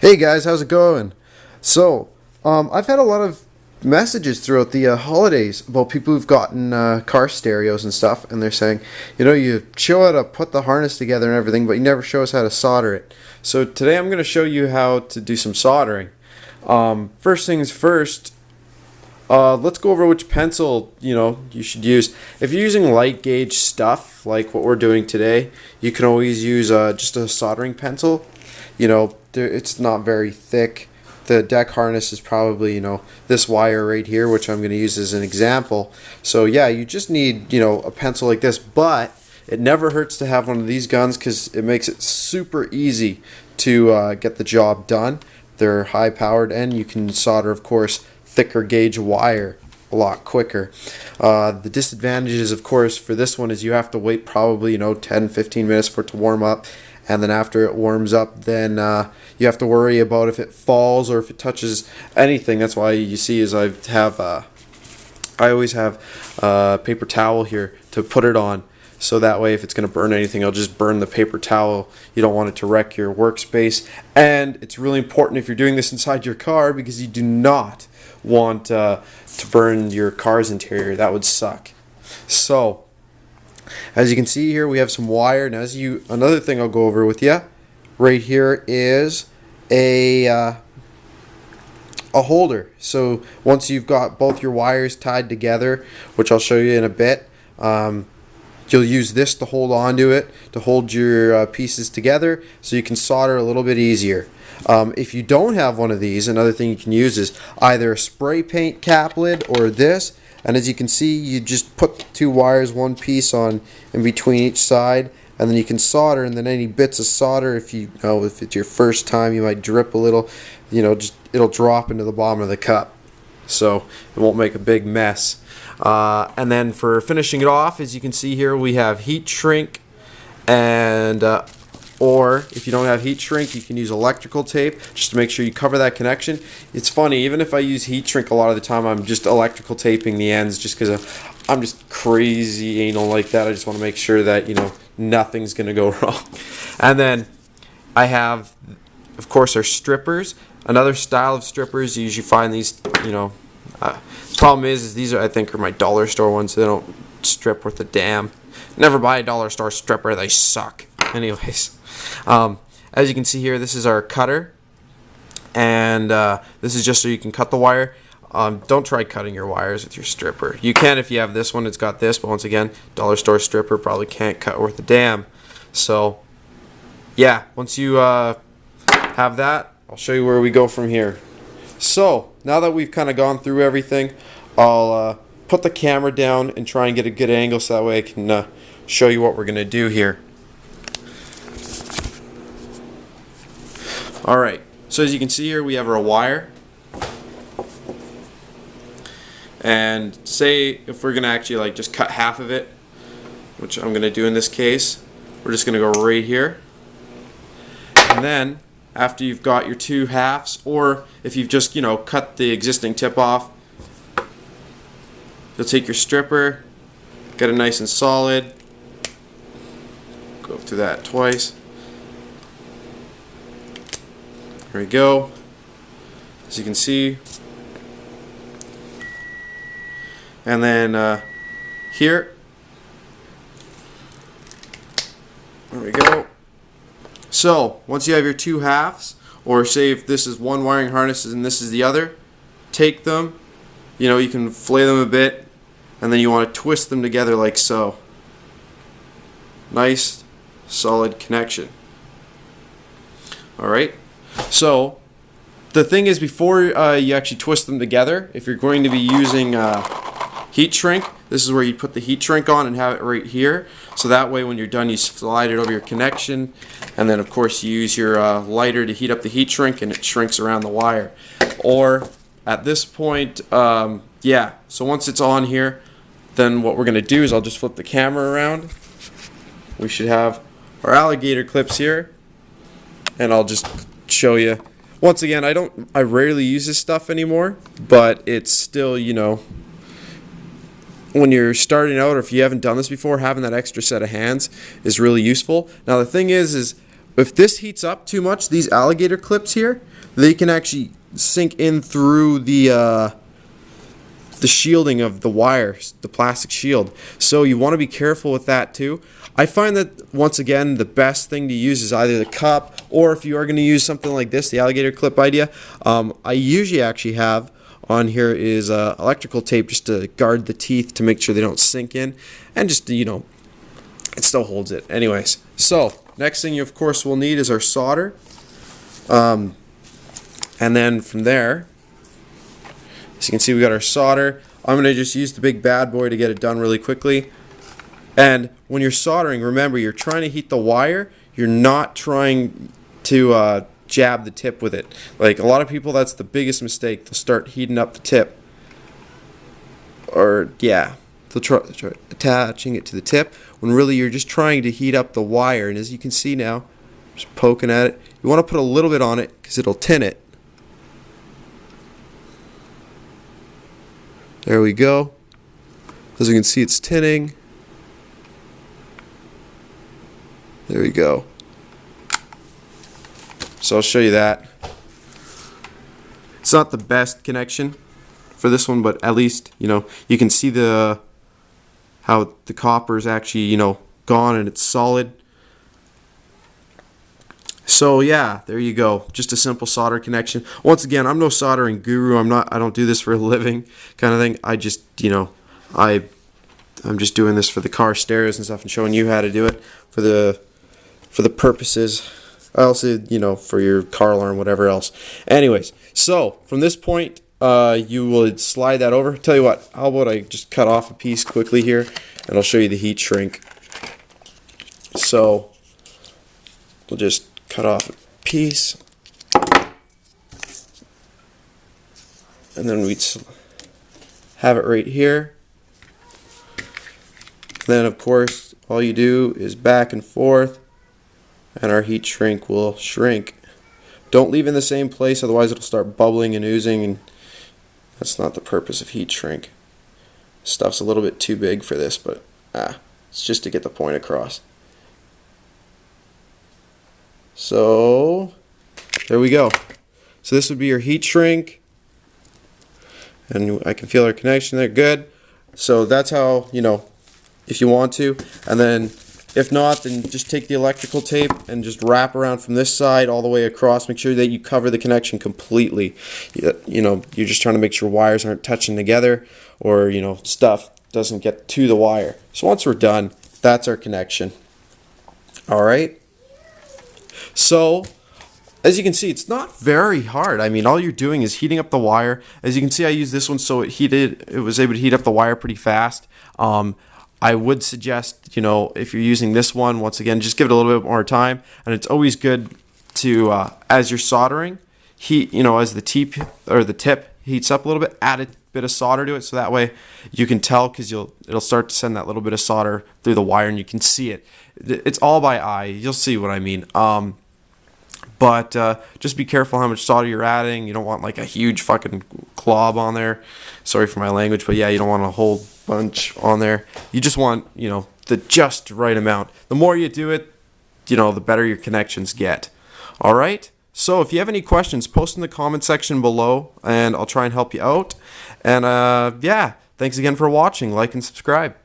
Hey guys, how's it going? I've had a lot of messages throughout the holidays about people who've gotten car stereos and stuff, and they're saying, you show how to put the harness together and everything, but you never show us how to solder it. So today I'm going to show you how to do some soldering. First things first, let's go over which pencil you should use. If you're using light gauge stuff like what we're doing today, you can always use just a soldering pencil. It's not very thick. The deck harness is probably this wire right here, which I'm going to use as an example. So yeah, you just need a pencil like this, but it never hurts to have one of these guns because it makes it super easy to get the job done. They're high powered, and you can solder, of course, thicker gauge wire a lot quicker. The disadvantages, of course, for this one is you have to wait probably 10-15 minutes for it to warm up, and then after it warms up, then you have to worry about if it falls or if it touches anything. That's why you see is I always have a paper towel here to put it on, so that way if it's going to burn anything, I'll just burn the paper towel. You don't want it to wreck your workspace, and it's really important if you're doing this inside your car because you do not want to burn your car's interior. That would suck. So as you can see here, we have some wire, and another thing I'll go over with you right here is a holder. So once you've got both your wires tied together, which I'll show you in a bit, you'll use this to hold onto it, to hold your pieces together so you can solder a little bit easier. If you don't have one of these, another thing you can use is either a spray paint cap lid or this. And as you can see, you just put the two wires, one piece on in between each side, and then you can solder. And then any bits of solder, if it's your first time, you might drip a little. It'll drop into the bottom of the cup, so it won't make a big mess. And then for finishing it off, as you can see here, we have heat shrink, and or if you don't have heat shrink, you can use electrical tape just to make sure you cover that connection. It's funny, even if I use heat shrink a lot of the time, I'm just electrical taping the ends just because I'm just crazy anal like that. I just want to make sure that nothing's going to go wrong. And then I have, of course, our strippers. Another style of strippers, you usually find these, the problem is these I think are my dollar store ones, so they don't strip worth a damn. Never buy a dollar store stripper, they suck. Anyways, as you can see here, this is our cutter, and this is just so you can cut the wire. Don't try cutting your wires with your stripper. You can if you have this one, it's got this, but once again, dollar store stripper probably can't cut worth a damn. So yeah, once you have that, I'll show you where we go from here. So now that we've kind of gone through everything, I'll put the camera down and try and get a good angle so that way I can show you what we're going to do here. Alright, so as you can see here, we have our wire. And say if we're going to actually just cut half of it, which I'm going to do in this case, we're just going to go right here. And then after you've got your two halves, or if you've just cut the existing tip off, you'll take your stripper, get it nice and solid, go through that twice. There we go. As you can see, and then here, there we go. So once you have your two halves, or say if this is one wiring harness and this is the other, take them, you can flay them a bit, and then you want to twist them together like so. Nice solid connection. Alright, so the thing is, before you actually twist them together, if you're going to be using heat shrink, this is where you put the heat shrink on and have it right here, so that way when you're done you slide it over your connection, and then of course you use your lighter to heat up the heat shrink, and it shrinks around the wire. Or at this point, yeah, so once it's on here, then what we're going to do is I'll just flip the camera around. We should have our alligator clips here, and I'll just show you. Once again, I rarely use this stuff anymore, but it's still, when you're starting out, or if you haven't done this before, having that extra set of hands is really useful. Now the thing is if this heats up too much, these alligator clips here, they can actually sink in through the shielding of the wires, the plastic shield. So you want to be careful with that too. I find that, once again, the best thing to use is either the cup, or if you are going to use something like this, the alligator clip idea, I usually actually have on here is electrical tape just to guard the teeth to make sure they don't sink in, and just, you know, it still holds it. Anyways, so next thing you of course will need is our solder, and then from there, as you can see, we got our solder. I'm going to just use the big bad boy to get it done really quickly. And when you're soldering, remember, you're trying to heat the wire. You're not trying to jab the tip with it. Like a lot of people, that's the biggest mistake. They'll start heating up the tip, or yeah, they'll try attaching it to the tip when really you're just trying to heat up the wire. And as you can see now, just poking at it, you want to put a little bit on it because it'll tin it. There we go. As you can see, it's tinning. There we go. So I'll show you that. It's not the best connection for this one, but at least, you know, you can see how the copper is actually, you know, gone and it's solid. So yeah, there you go. Just a simple solder connection. Once again, I'm no soldering guru. I don't do this for a living kind of thing. I just, you know, I'm just doing this for the car stereos and stuff and showing you how to do it for the purposes. Also, you know, for your car alarm, whatever else. Anyways, so from this point, you will slide that over. Tell you what, how about I just cut off a piece quickly here, and I'll show you the heat shrink. So we'll just cut off a piece, and then we'd have it right here. Then of course all you do is back and forth, and our heat shrink will shrink. Don't leave in the same place, otherwise it'll start bubbling and oozing, and that's not the purpose of heat shrink. Stuff's a little bit too big for this, but it's just to get the point across. So there we go. So this would be your heat shrink, and I can feel our connection there. Good. So that's how, you know, if you want to, and then if not, then just take the electrical tape and just wrap around from this side all the way across. Make sure that you cover the connection completely. You know, you're just trying to make sure wires aren't touching together, or, you know, stuff doesn't get to the wire. So once we're done, that's our connection. All right. So as you can see, it's not very hard. I mean, all you're doing is heating up the wire. As you can see, I used this one, so it was able to heat up the wire pretty fast. I would suggest, you know, if you're using this one, once again, just give it a little bit more time. And it's always good to, as you're soldering, heat, you know, as the tip heats up a little bit, add a bit of solder to it, so that way you can tell, because it'll start to send that little bit of solder through the wire, and you can see it. It's all by eye. You'll see what I mean. But just be careful how much solder you're adding. You don't want like a huge fucking clob on there. Sorry for my language, but yeah, you don't want a whole bunch on there. You just want, you know, the just right amount. The more you do it, you know, the better your connections get. All right? So if you have any questions, post in the comment section below, and I'll try and help you out. And yeah, thanks again for watching. Like and subscribe.